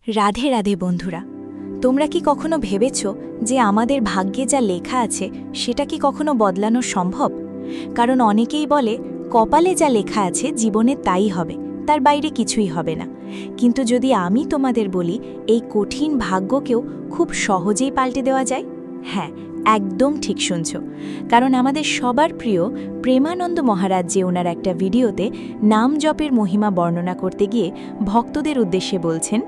রাধে রাধে বন্ধুরা, তোমরা কি কখনো ভেবেছ যে আমাদের ভাগ্যে যা লেখা আছে সেটা কি কখনো বদলানো সম্ভব? কারণ অনেকেই বলে কপালে যা লেখা আছে জীবনে তাই হবে, তার বাইরে কিছুই হবে না। কিন্তু যদি আমি তোমাদের বলি এই কঠিন ভাগ্যকেও খুব সহজেই পাল্টে দেওয়া যায়, হ্যাঁ, একদম ঠিক শুনছ। কারণ আমাদের সবার প্রিয় প্রেমানন্দ মহারাজ যে ওনার একটা ভিডিওতে নাম জপের মহিমা বর্ণনা করতে গিয়ে ভক্তদের উদ্দেশ্যে বলছেন,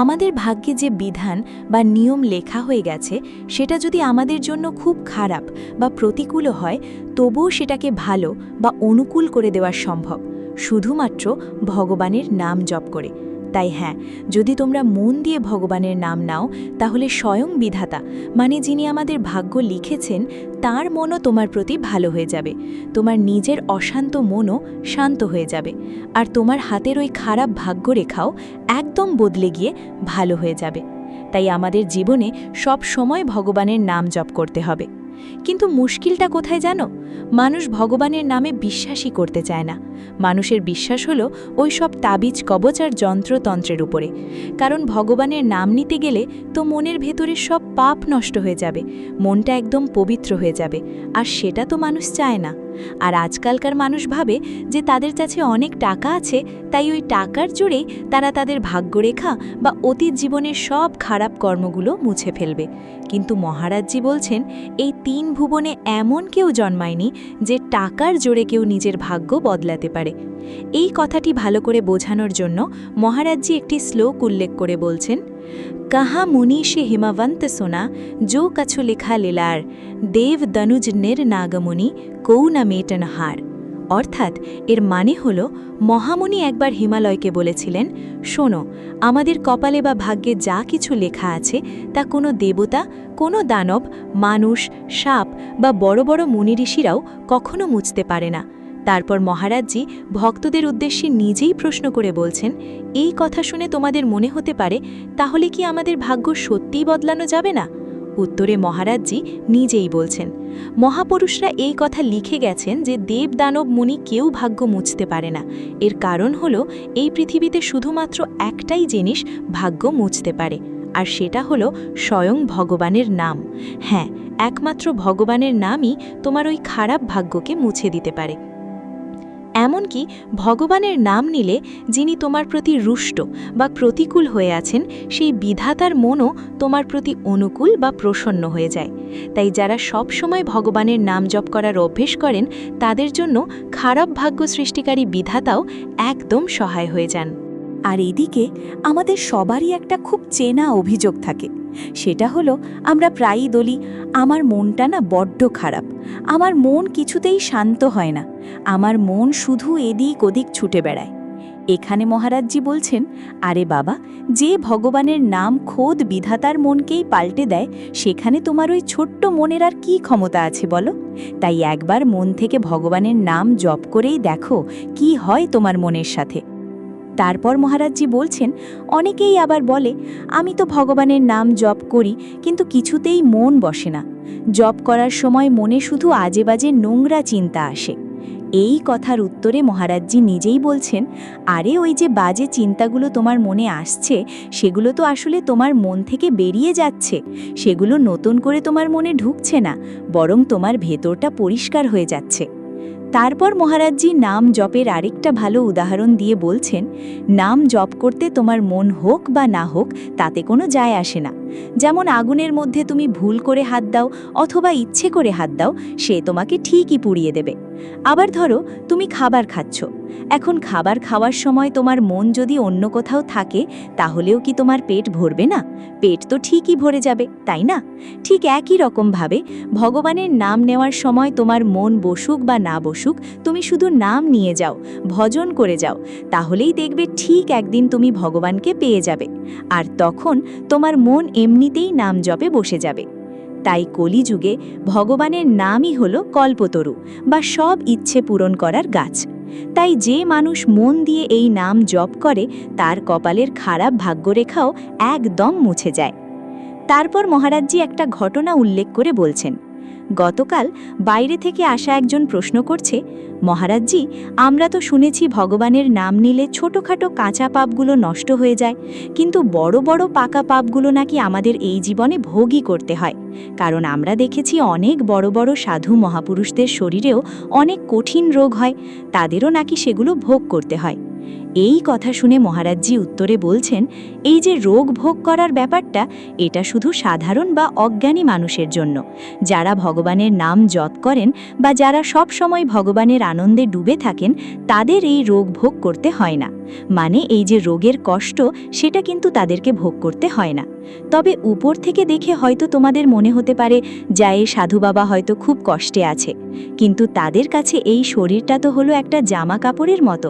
আমাদের ভাগ্যে যে বিধান বা নিয়ম লেখা হয়ে গেছে সেটা যদি আমাদের জন্য খুব খারাপ বা প্রতিকূল হয়, তবুও সেটাকে ভালো বা অনুকূল করে দেওয়া সম্ভব শুধুমাত্র ভগবানের নাম জপ করে। তাই হ্যাঁ, যদি তোমরা মন দিয়ে ভগবানের নাম নাও, তাহলে স্বয়ং বিধাতা মানে যিনি আমাদের ভাগ্য লিখেছেন তার মনও তোমার প্রতি ভালো হয়ে যাবে, তোমার নিজের অশান্ত মনও শান্ত হয়ে যাবে, আর তোমার হাতের ওই খারাপ ভাগ্যরেখাও একদম বদলে গিয়ে ভালো হয়ে যাবে। তাই আমাদের জীবনে সব সময় ভগবানের নাম জপ করতে হবে। কিন্তু মুশকিলটা কোথায় জানো? মানুষ ভগবানের নামে বিশ্বাসই করতে চায় না। মানুষের বিশ্বাস হলো ওই সব তাবিজ কবচ আর যন্ত্রতন্ত্রের উপরে। কারণ ভগবানের নাম নিতে গেলে তো মনের ভেতরে সব পাপ নষ্ট হয়ে যাবে, মনটা একদম পবিত্র হয়ে যাবে, আর সেটা তো মানুষ চায় না। আর আজকালকার মানুষ ভাবে যে তাদের কাছে অনেক টাকা আছে, তাই ওই টাকার জোরেই তারা তাদের ভাগ্যরেখা বা অতীত জীবনের সব খারাপ কর্মগুলো মুছে ফেলবে। কিন্তু মহারাজজি বলছেন, এই ৩ ভুবনে এমন কেউ জন্মায়নি যে টাকার জোরে কেউ নিজের ভাগ্য বদলাতে পারে। এই কথাটি ভালো করে বোঝানোর জন্য মহারাজজি একটি শ্লোক উল্লেখ করে বলছেন, কাহা মুনি সে হিমাবন্ত সোনা যো কछु লেখা লীলার, দেব দনুজ নির নাগমুনি কৌ না মেটন হার। অর্থাৎ এর মানে হল, মহামুনি একবার হিমালয়কে বলেছিলেন, শোনো, আমাদের কপালে বা ভাগ্যে যা কিছু লেখা আছে তা কোনো দেবতা, কোনো দানব, মানুষ, সাপ বা বড় বড় মুনি ঋষিরাও কখনো মুছতে পারে না। তারপর মহারাজজি ভক্তদের উদ্দেশ্যে নিজেই প্রশ্ন করে বলছেন, এই কথা শুনে তোমাদের মনে হতে পারে, তাহলে কি আমাদের ভাগ্য সত্যিই বদলানো যাবে না? উত্তরে মহারাজজি নিজেই বলছেন, মহাপুরুষরা এই কথা লিখে গেছেন যে দেব দানব মুনি কেউ ভাগ্য মুছতে পারে না। এর কারণ হল, এই পৃথিবীতে শুধুমাত্র একটাই জিনিস ভাগ্য মুছতে পারে, আর সেটা হলো স্বয়ং ভগবানের নাম। হ্যাঁ, একমাত্র ভগবানের নামই তোমার ওই খারাপ ভাগ্যকে মুছে দিতে পারে। এমনকি ভগবানের নাম নিলে যিনি তোমার প্রতি রুষ্ট বা প্রতিকূল হয়ে আছেন, সেই বিধাতার মনও তোমার প্রতি অনুকূল বা প্রসন্ন হয়ে যায়। তাই যারা সব সময় ভগবানের নাম জপ করার অভ্যেস করেন, তাদের জন্য খারাপ ভাগ্য সৃষ্টিকারী বিধাতাও একদম সহায় হয়ে যান। আর এদিকে আমাদের সবারই একটা খুব চেনা অভিযোগ থাকে, সেটা হলো আমরা প্রায়ই বলি, আমার মনটা না বড্ড খারাপ, আমার মন কিছুতেই শান্ত হয় না, আমার মন শুধু এদিক ওদিক ছুটে বেড়ায়। এখানে মহারাজজি বলছেন, আরে বাবা, যে ভগবানের নাম খোদ বিধাতার মনকেই পাল্টে দেয়, সেখানে তোমার ওই ছোট্ট মনের আর কি ক্ষমতা আছে বলো? তাই একবার মন থেকে ভগবানের নাম জপ করেই দেখো কি হয় তোমার মনের সাথে। তারপর মহারাজজি বলছেন, অনেকেই আবার বলে, আমি তো ভগবানের নাম জপ করি, কিন্তু কিছুতেই মন বসে না, জপ করার সময় মনে শুধু আজে বাজে নোংরা চিন্তা আসে। এই কথার উত্তরে মহারাজজি নিজেই বলছেন, আরে ওই যে বাজে চিন্তাগুলো তোমার মনে আসছে, সেগুলো তো আসলে তোমার মন থেকে বেরিয়ে যাচ্ছে, সেগুলো নতুন করে তোমার মনে ঢুকছে না, বরং তোমার ভেতরটা পরিষ্কার হয়ে যাচ্ছে। তারপর মহারাজজি নাম জপের আরেকটা ভালো উদাহরণ দিয়ে বলছেন, নাম জপ করতে তোমার মন হোক বা না হোক তাতে কোনো যায় আসে না। যেমন আগুনের মধ্যে তুমি ভুল করে হাত দাও অথবা ইচ্ছে করে হাত দাও, সে তোমাকে ঠিকই পুড়িয়ে দেবে। আবার ধরো তুমি খাবার খাচ্ছ, এখন খাবার খাওয়ার সময় তোমার মন যদি অন্য কোথাও থাকে, তাহলেও কি তোমার পেট ভরবে না? পেট তো ঠিকই ভরে যাবে, তাই না? ঠিক একই রকমভাবে ভগবানের নাম নেওয়ার সময় তোমার মন বসুক বা না বসুক, তুমি শুধু নাম নিয়ে যাও, ভজন করে যাও, তাহলেই দেখবে ঠিক একদিন তুমি ভগবানকে পেয়ে যাবে, আর তখন তোমার মন এমনিতেই নাম জপে বসে যাবে। তাই কলিযুগে ভগবানের নামই হলো কল্পতরু বা সব ইচ্ছে পূরণ করার গাছ। তাই যে মানুষ মন দিয়ে এই নাম জপ করে, তার কপালের খারাপ ভাগ্যরেখাও একদম মুছে যায়। তারপর মহারাজজি একটা ঘটনা উল্লেখ করে বলছেন, গতকাল বাইরে থেকে আসা একজন প্রশ্ন করছে, মহারাজজি, আমরা তো শুনেছি ভগবানের নাম নিলে ছোটখাটো কাঁচা পাপগুলো নষ্ট হয়ে যায়, কিন্তু বড় বড় পাকা পাপগুলো নাকি আমাদের এই জীবনে ভোগই করতে হয়। কারণ আমরা দেখেছি অনেক বড় বড় সাধু মহাপুরুষদের শরীরেও অনেক কঠিন রোগ হয়, তাদেরও নাকি সেগুলো ভোগ করতে হয়। এই কথা শুনে মহারাজজি উত্তরে বলছেন, এই যে রোগ ভোগ করার ব্যাপারটা, এটা শুধু সাধারণ বা অজ্ঞানী মানুষের জন্য। যারা ভগবানের নাম জপ করেন বা যারা সব সময় ভগবানের আনন্দে ডুবে থাকেন, তাদের এই রোগ ভোগ করতে হয় না। মানে এই যে রোগের কষ্ট, সেটা কিন্তু তাদেরকে ভোগ করতে হয় না। তবে উপর থেকে দেখে হয়তো তোমাদের মনে হতে পারে যা এই সাধু বাবা হয়তো খুব কষ্টে আছে, কিন্তু তাদের কাছে এই শরীরটা তো হলো একটা জামা কাপড়ের মতো।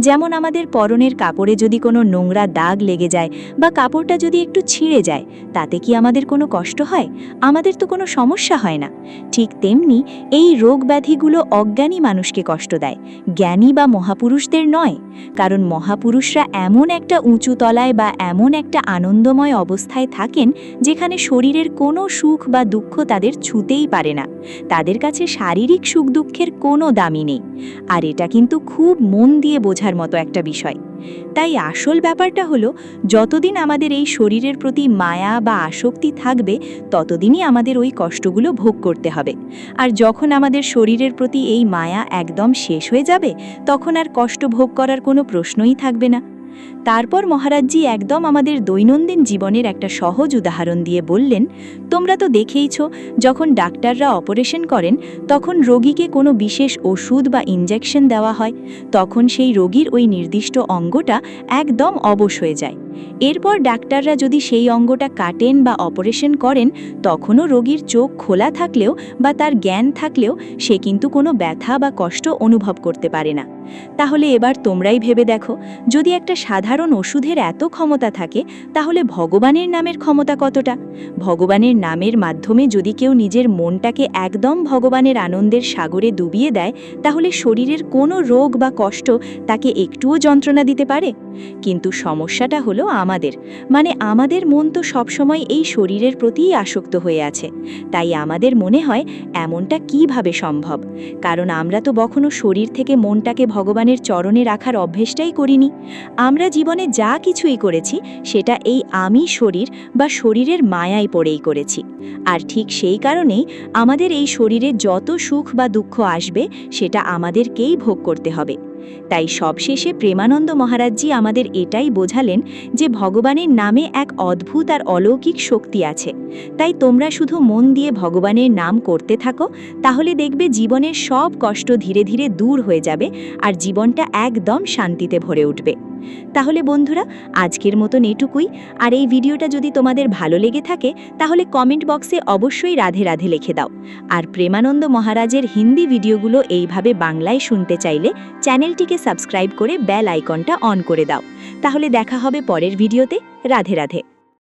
যেমন আমাদের পরনের কাপড়ে যদি কোনো নোংরা দাগ লেগে যায় বা কাপড়টা যদি একটু ছিঁড়ে যায়, তাতে কি আমাদের কোনো কষ্ট হয়? আমাদের তো কোনো সমস্যা হয় না। ঠিক তেমনি এই রোগ ব্যাধিগুলো অজ্ঞানী মানুষকে কষ্ট দেয়, জ্ঞানী বা মহাপুরুষদের নয়। কারণ মহাপুরুষরা এমন একটা উঁচু তলায় বা এমন একটা আনন্দময় অবস্থায় থাকেন যেখানে শরীরের কোনো সুখ বা দুঃখ তাদের ছুঁতেই পারে না। তাদের কাছে শারীরিক সুখ দুঃখের কোনো দামই নেই। আর এটা কিন্তু খুব মন দিয়ে বোঝার মতো একটা বিষয়। তাই আসল ব্যাপারটা হলো, যতদিন আমাদের এই শরীরের প্রতি মায়া বা আসক্তি থাকবে, ততদিনই আমাদের ওই কষ্টগুলো ভোগ করতে হবে। আর যখন আমাদের শরীরের প্রতি এই মায়া একদম শেষ হয়ে যাবে, তখন আর কষ্ট ভোগ করার কোনো প্রশ্নই থাকবে না। তারপর মহারাজজি একদম আমাদের দৈনন্দিন জীবনের একটা সহজ উদাহরণ দিয়ে বললেন, তোমরা তো দেখেইছ, যখন ডাক্তাররা অপারেশন করেন তখন রোগীকে কোনো বিশেষ ওষুধ বা ইনজেকশন দেওয়া হয়, তখন সেই রোগীর ওই নির্দিষ্ট অঙ্গটা একদম অবশ হয়ে যায়। এরপর ডাক্তাররা যদি সেই অঙ্গটা কাটেন বা অপারেশন করেন, তখনও রোগীর চোখ খোলা থাকলেও বা তার জ্ঞান থাকলেও সে কিন্তু কোনো ব্যথা বা কষ্ট অনুভব করতে পারে না। তাহলে এবার তোমরাই ভেবে দেখো, যদি একটা সাধারণ ওষুধের এত ক্ষমতা থাকে, তাহলে ভগবানের নামের ক্ষমতা কতটা? ভগবানের নামের মাধ্যমে যদি কেউ নিজের মনটাকে একদম ভগবানের আনন্দের সাগরে ডুবিয়ে দেয়, তাহলে শরীরের কোনো রোগ বা কষ্ট তাকে একটুও যন্ত্রণা দিতে পারে? কিন্তু সমস্যাটা হলো আমাদের মন তো সবসময় এই শরীরের প্রতিই আসক্ত হয়ে আছে। তাই আমাদের মনে হয় এমনটা কিভাবে সম্ভব? কারণ আমরা তো কখনো শরীর থেকে মনটাকে ভগবানের চরণে রাখার অভ্যেসটাই করিনি। আমরা জীবনে যা কিছুই করেছি, সেটা এই আমি শরীর বা শরীরের মায়ায় পড়েই করেছি। আর ঠিক সেই কারণেই আমাদের এই শরীরে যত সুখ বা দুঃখ আসবে, সেটা আমাদেরকেই ভোগ করতে হবে। তাই সবশেষে প্রেমানন্দ মহারাজজি আমাদের এটাই বোঝালেন যে ভগবানের নামে এক অদ্ভুত আর অলৌকিক শক্তি আছে। তাই তোমরা শুধু মন দিয়ে ভগবানের নাম করতে থাকো, তাহলে দেখবে জীবনের সব কষ্ট ধীরে ধীরে দূর হয়ে যাবে আর জীবনটা একদম শান্তিতে ভরে উঠবে। তাহলে বন্ধুরা, আজকের মতন এটুকুই। আর এই ভিডিওটা যদি তোমাদের ভালো লেগে থাকে, তাহলে কমেন্ট বক্সে অবশ্যই রাধে রাধে লিখে দাও। আর প্রেমানন্দ মহারাজের হিন্দি ভিডিওগুলো এইভাবে বাংলায় শুনতে চাইলে চ্যানেলটিকে সাবস্ক্রাইব করে বেল আইকনটা অন করে দাও। তাহলে দেখা হবে পরের ভিডিওতে। রাধে রাধে।